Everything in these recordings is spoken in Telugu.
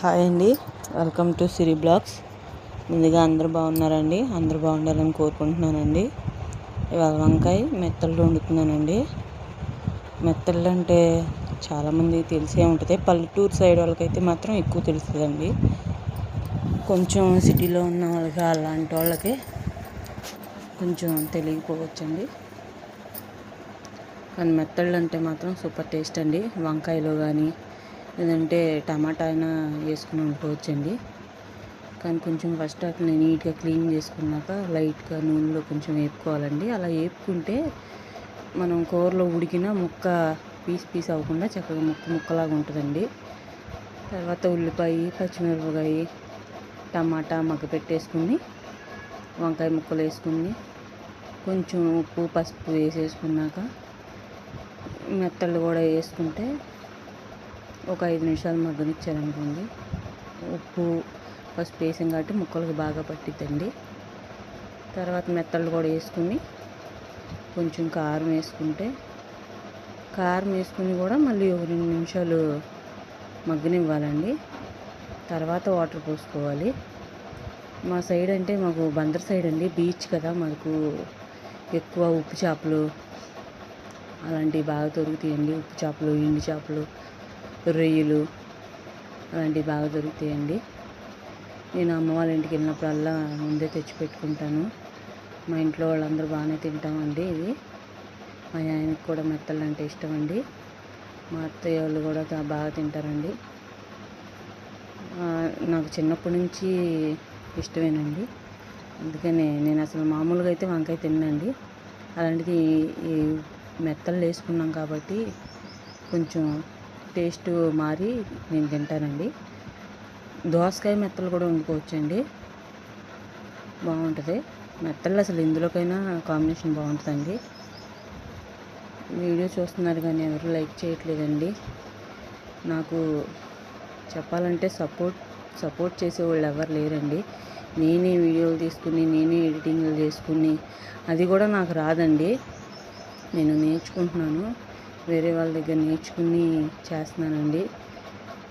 హాయ్ అండి, వెల్కమ్ టు సిరి బ్లాగ్స్. ముందుగా అందరూ బాగున్నారండి, అందరూ బాగుండాలని కోరుకుంటున్నానండి. ఇవాళ వంకాయ మెత్తళ్ళు వండుతున్నానండి. మెత్తళ్ళు అంటే చాలామంది తెలిసే ఉంటుంది. పల్లెటూరు సైడ్ వాళ్ళకైతే మాత్రం ఎక్కువ తెలుస్తుందండి. కొంచెం సిటీలో ఉన్న వాళ్ళకి అలాంటి వాళ్ళకి కొంచెం తెలియకపోవచ్చండి. కానీ మెత్తళ్ళు అంటే మాత్రం సూపర్ టేస్ట్ అండి. వంకాయలో కానీ లేదంటే టమాటా అయినా వేసుకుని వండుకోవచ్చండి. కానీ కొంచెం ఫస్ట్ వాటిని నీట్గా క్లీన్ చేసుకున్నాక లైట్గా నూనెలో కొంచెం వేపుకోవాలండి. అలా వేపుకుంటే మనం కూరలో ఉడికిన ముక్క పీస్ అవ్వకుండా చక్కగా ముక్కలాగా ఉంటుందండి. తర్వాత ఉల్లిపాయ, పచ్చిమిరపకాయ, టమాటా పెట్టేసుకుని వంకాయ ముక్కలు వేసుకుని కొంచెం ఉప్పు, పసుపు వేసేసుకున్నాక మెత్తళ్ళు కూడా వేసుకుంటే ఒక 5 నిమిషాలు మగ్గనిచ్చారనుకోండి. ఉప్పు, పసుపు వేసాం కాబట్టి ముక్కలకు బాగా పట్టిద్దండి. తర్వాత మెత్తళ్ళు కూడా వేసుకుని కొంచెం కారం వేసుకుని కూడా మళ్ళీ ఒక 2 నిమిషాలు మగ్గనివ్వాలండి. తర్వాత వాటర్ పోసుకోవాలి. మా సైడ్ అంటే మాకు బందర్ సైడ్ అండి, బీచ్ కదా, మాకు ఎక్కువ ఉప్పు చేపలు అలాంటివి బాగా దొరుకుతాయండి. ఉప్పు చేపలు, ఎండు చేపలు, రొయ్యలు అలాంటివి బాగా దొరుకుతాయండి. నేను అమ్మ వాళ్ళ ఇంటికి వెళ్ళినప్పుడల్లా ముందే తెచ్చిపెట్టుకుంటాను. మా ఇంట్లో వాళ్ళందరూ బాగానే తింటామండి. ఇది మా ఆయనకి కూడా మెత్తళ్ళు అంటే ఇష్టం అండి. మా అత్తయ్య వాళ్ళు కూడా బాగా తింటారండి. నాకు చిన్నప్పటి నుంచి ఇష్టమేనండి. అందుకనే నేను అసలు మామూలుగా అయితే వంకాయ తిన్నానండి. అలాంటిది ఈ మెత్తళ్ళు వేసుకున్నాం కాబట్టి కొంచెం టేస్ట్ మారి నేను తింటానండి. దోసకాయ మెత్తలు కూడా వండుకోవచ్చండి, బాగుంటుంది. మెత్తళ్ళు అసలు ఎందులోకైనా కాంబినేషన్ బాగుంటుందండి. వీడియో చూస్తున్నారు కానీ ఎవరు లైక్ చేయట్లేదండి. నాకు చెప్పాలంటే సపోర్ట్ చేసేవాళ్ళు ఎవరు లేరండి. నేనే వీడియోలు తీసుకుని నేనే ఎడిటింగ్లు చేసుకుని అది కూడా నాకు రాదండి. నేను నేర్చుకుంటున్నాను, వేరే వాళ్ళ దగ్గర నేర్చుకుని చేస్తున్నానండి.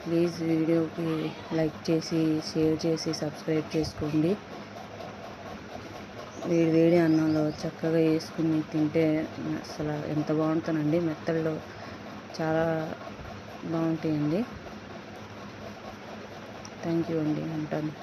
ప్లీజ్ వీడియోకి లైక్ చేసి, షేర్ చేసి, సబ్స్క్రైబ్ చేసుకోండి. వేడి అన్నంలో చక్కగా వేసుకుని తింటే అసలు ఎంత బాగుంటుందండి. మెత్తళ్ళు చాలా బాగుంటాయండి. థ్యాంక్ యూ అండి, ఉంటాను.